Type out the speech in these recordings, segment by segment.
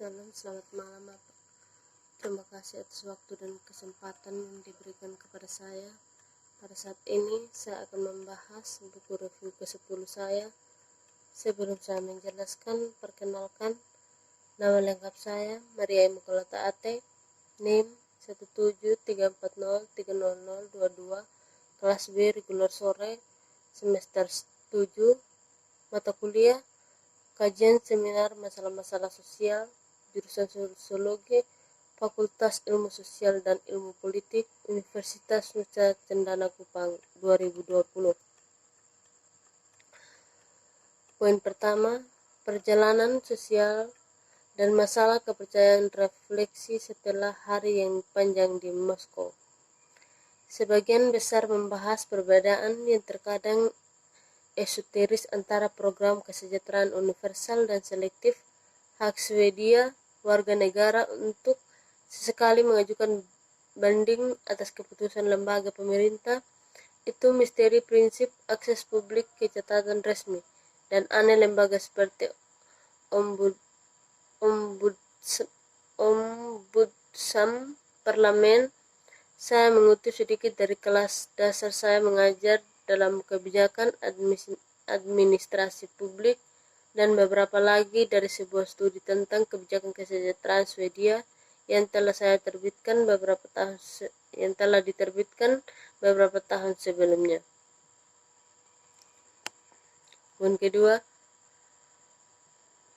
Shalom, selamat malam Bapak. Terima kasih atas waktu dan kesempatan yang diberikan kepada saya. Pada saat ini saya akan membahas buku review ke-10 saya. Sebelum saya menjelaskan, perkenalkan, nama lengkap saya Maria Immaculata Ate, NIM 17340300022, kelas B regular sore, semester 7, mata kuliah kajian seminar masalah-masalah sosial, jurusan sosiologi, Fakultas Ilmu Sosial dan Ilmu Politik, Universitas Nusa Cendana Kupang, 2020. Poin pertama, perjalanan sosial dan masalah kepercayaan refleksi setelah hari yang panjang di Moskow. Sebagian besar membahas perbedaan yang terkadang esoteris antara program kesejahteraan universal dan selektif, hak Swedia warga negara untuk sesekali mengajukan banding atas keputusan lembaga pemerintah, itu misteri prinsip akses publik ke catatan resmi, dan aneh lembaga seperti Ombudsman Parlemen. Saya mengutip sedikit dari kelas dasar saya mengajar dalam kebijakan administrasi publik dan beberapa lagi dari sebuah studi tentang kebijakan kesejahteraan Swedia yang telah diterbitkan beberapa tahun sebelumnya. Poin kedua,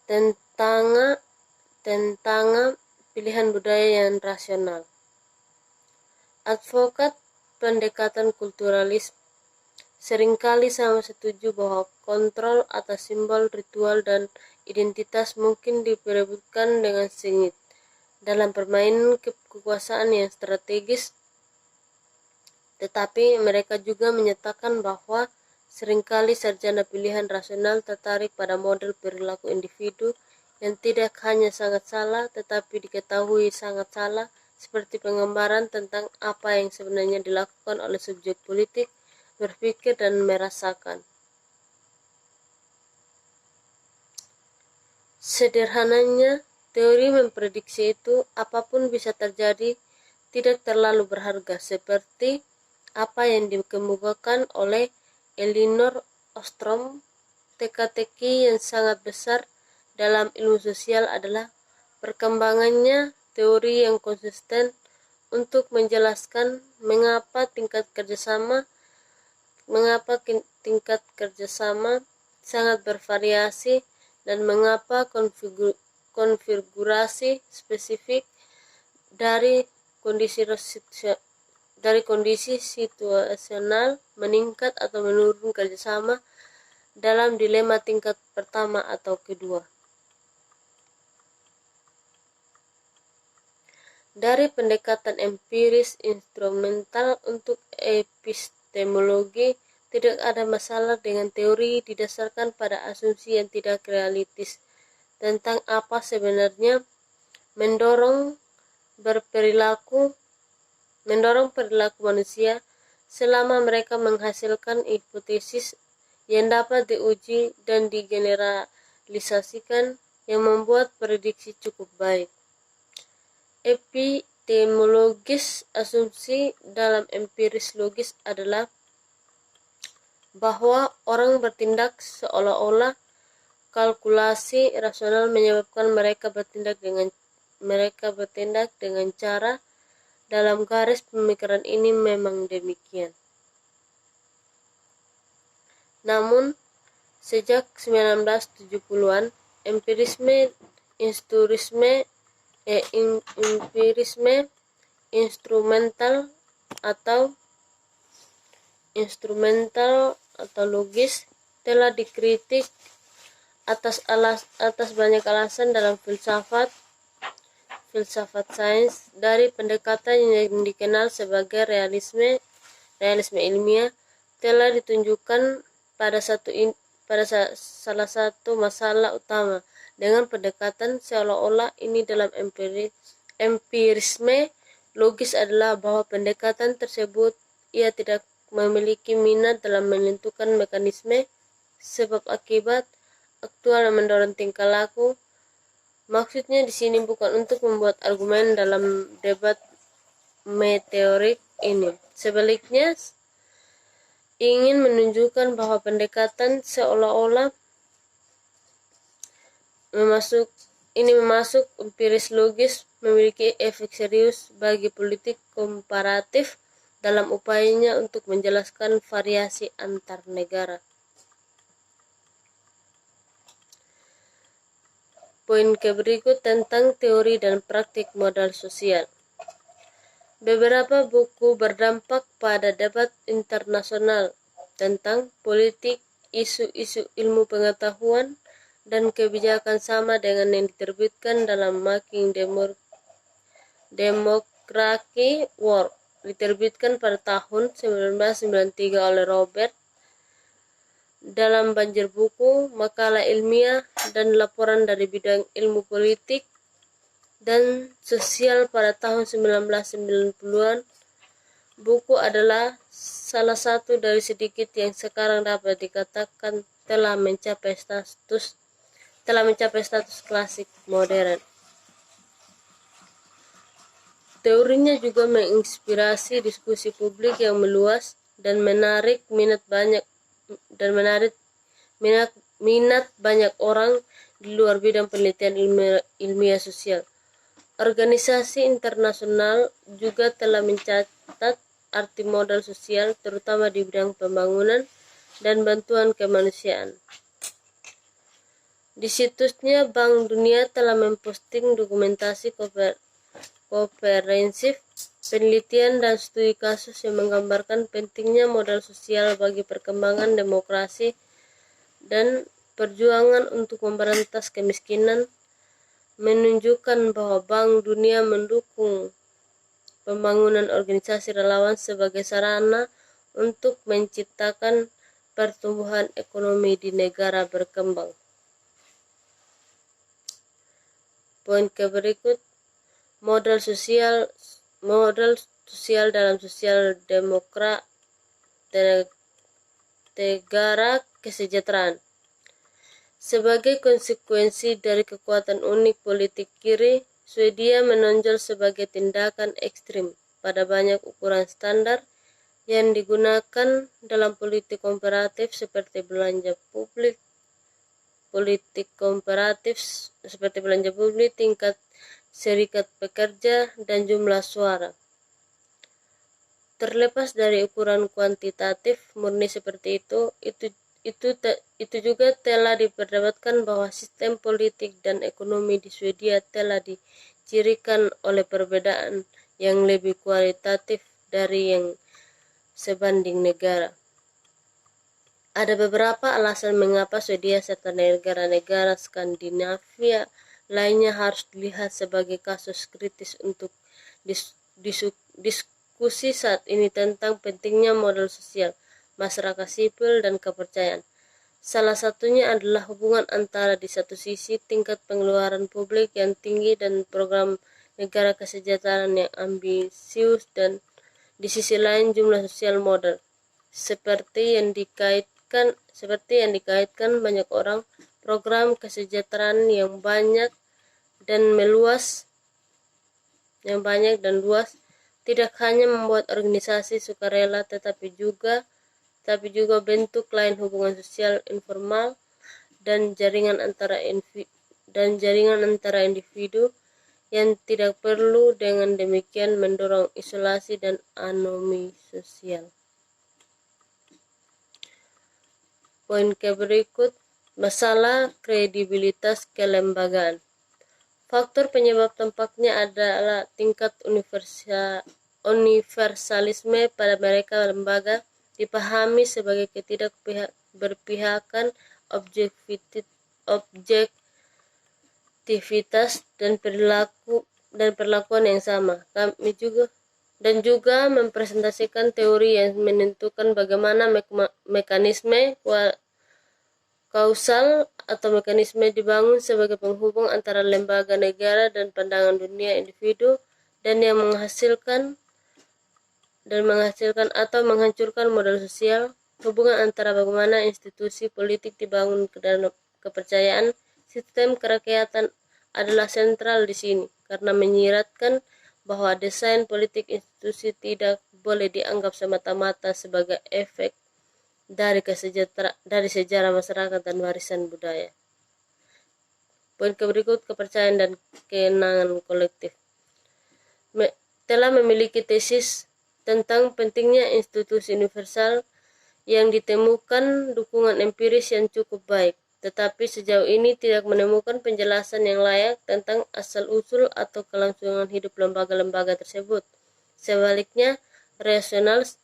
tentang pilihan budaya yang rasional. Advokat pendekatan kulturalis seringkali sama setuju bahwa kontrol atas simbol, ritual, dan identitas mungkin diperebutkan dengan sengit dalam permainan kekuasaan yang strategis, tetapi mereka juga menyatakan bahwa seringkali sarjana pilihan rasional tertarik pada model perilaku individu yang tidak hanya sangat salah, tetapi diketahui sangat salah, seperti penggambaran tentang apa yang sebenarnya dilakukan oleh subjek politik, berpikir dan merasakan. Sederhananya, teori memprediksi itu apapun bisa terjadi tidak terlalu berharga, seperti apa yang dikemukakan oleh Elinor Ostrom. Teka-teki yang sangat besar dalam ilmu sosial adalah perkembangannya teori yang konsisten untuk menjelaskan mengapa tingkat kerjasama sangat bervariasi dan mengapa konfigurasi spesifik dari kondisi situasional meningkat atau menurun kerjasama dalam dilema tingkat pertama atau kedua. Dari pendekatan empiris instrumental untuk epistemologi, tidak ada masalah dengan teori didasarkan pada asumsi yang tidak realistis tentang apa sebenarnya mendorong perilaku manusia, selama mereka menghasilkan hipotesis yang dapat diuji dan digeneralisasikan yang membuat prediksi cukup baik. Epistemologis asumsi dalam empiris logis adalah bahwa orang bertindak seolah-olah kalkulasi rasional menyebabkan mereka bertindak dengan cara. Dalam garis pemikiran ini memang demikian. Namun, sejak 1970-an, empirisme instrumental atau logis telah dikritik atas banyak alasan dalam filsafat sains. Dari pendekatan yang dikenal sebagai realisme ilmiah telah ditunjukkan pada salah satu masalah utama dengan pendekatan seolah-olah ini dalam empirisme logis adalah bahwa pendekatan tersebut ia tidak memiliki minat dalam menentukan mekanisme sebab akibat aktual yang mendorong tingkah laku Maksudnya di sini bukan untuk membuat argumen dalam debat meteorik ini. Sebaliknya, ingin menunjukkan bahwa pendekatan seolah-olah masuk empiris logis memiliki efek serius bagi politik komparatif dalam upayanya untuk menjelaskan variasi antar negara. Poin berikut tentang teori dan praktik modal sosial. Beberapa buku berdampak pada debat internasional tentang politik, isu-isu ilmu pengetahuan, dan kebijakan sama dengan yang diterbitkan dalam Making Democracy Work, diterbitkan pada tahun 1993 oleh Robert dalam banjir buku, makalah ilmiah, dan laporan dari bidang ilmu politik dan sosial pada tahun 1990-an. Buku adalah salah satu dari sedikit yang sekarang dapat dikatakan telah mencapai status klasik modern. Teorinya juga menginspirasi diskusi publik yang meluas dan menarik minat banyak orang di luar bidang penelitian ilmiah sosial. Organisasi internasional juga telah mencatat arti modal sosial terutama di bidang pembangunan dan bantuan kemanusiaan. Di situsnya, Bank Dunia telah memposting dokumentasi komprehensif, penelitian dan studi kasus yang menggambarkan pentingnya modal sosial bagi perkembangan demokrasi dan perjuangan untuk memberantas kemiskinan, menunjukkan bahwa Bank Dunia mendukung pembangunan organisasi relawan sebagai sarana untuk menciptakan pertumbuhan ekonomi di negara berkembang. Poin berikut, modal sosial dalam sosial negara kesejahteraan. Sebagai konsekuensi dari kekuatan unik politik kiri, Swedia menonjol sebagai tindakan ekstrim pada banyak ukuran standar yang digunakan dalam politik komparatif seperti belanja publik, tingkat serikat pekerja, dan jumlah suara. Terlepas dari ukuran kuantitatif murni seperti itu juga telah diperdebatkan bahwa sistem politik dan ekonomi di Swedia telah dicirikan oleh perbedaan yang lebih kualitatif dari yang sebanding negara. Ada beberapa alasan mengapa Swedia serta negara-negara Skandinavia lainnya harus dilihat sebagai kasus kritis untuk diskusi saat ini tentang pentingnya modal sosial, masyarakat sipil, dan kepercayaan. Salah satunya adalah hubungan antara di satu sisi tingkat pengeluaran publik yang tinggi dan program negara kesejahteraan yang ambisius, dan di sisi lain jumlah sosial modal. Seperti yang dikaitkan banyak orang, program kesejahteraan yang banyak dan luas tidak hanya membuat organisasi sukarela tetapi juga bentuk lain hubungan sosial informal dan jaringan antara individu yang tidak perlu dengan demikian mendorong isolasi dan anomi sosial. Poin berikut, masalah kredibilitas kelembagaan. Faktor penyebab tampaknya adalah tingkat universalisme pada mereka lembaga dipahami sebagai ketidakberpihakan, objektivitas, dan perlakuan yang sama. Dan juga mempresentasikan teori yang menentukan bagaimana mekanisme kausal atau mekanisme dibangun sebagai penghubung antara lembaga negara dan pandangan dunia individu, dan yang menghasilkan atau menghancurkan modal sosial, hubungan antara bagaimana institusi politik dibangun dalam kepercayaan, sistem kerakyatan adalah sentral di sini, karena menyiratkan bahwa desain politik institusi tidak boleh dianggap semata-mata sebagai efek dari sejarah masyarakat dan warisan budaya. Poin berikut, kepercayaan dan kenangan kolektif. Telah memiliki tesis tentang pentingnya institusi universal yang ditemukan dukungan empiris yang cukup baik, tetapi sejauh ini tidak menemukan penjelasan yang layak tentang asal-usul atau kelangsungan hidup lembaga-lembaga tersebut. Sebaliknya, rasionalis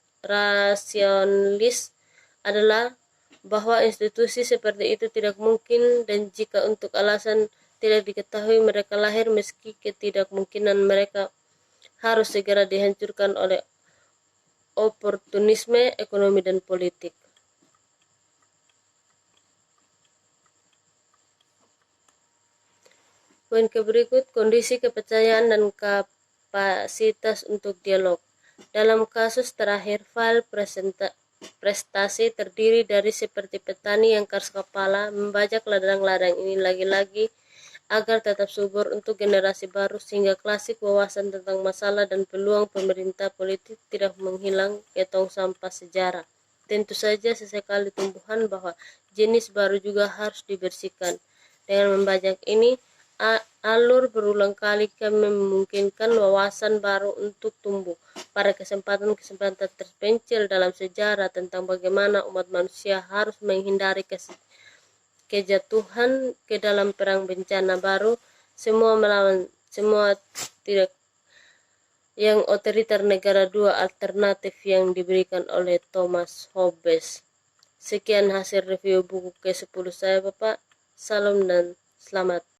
adalah bahwa institusi seperti itu tidak mungkin, dan jika untuk alasan tidak diketahui mereka lahir, meski ketidakmungkinan mereka harus segera dihancurkan oleh oportunisme ekonomi dan politik. Poin berikut, kondisi kepercayaan dan kapasitas untuk dialog. Dalam kasus terakhir, file prestasi terdiri dari seperti petani yang keras kepala membajak ladang-ladang ini lagi-lagi agar tetap subur untuk generasi baru, sehingga klasik wawasan tentang masalah dan peluang pemerintah politik tidak menghilang ke tong sampah sejarah. Tentu saja sesekali tumbuhan bahwa jenis baru juga harus dibersihkan. Dengan membajak ini, alur berulang kali kami memungkinkan wawasan baru untuk tumbuh pada kesempatan-kesempatan terpencil dalam sejarah tentang bagaimana umat manusia harus menghindari kejatuhan ke dalam perang bencana baru, semua melawan semua tidak yang otoriter negara dua alternatif yang diberikan oleh Thomas Hobbes. Sekian hasil review buku ke-10 saya, Bapak. Salam dan selamat.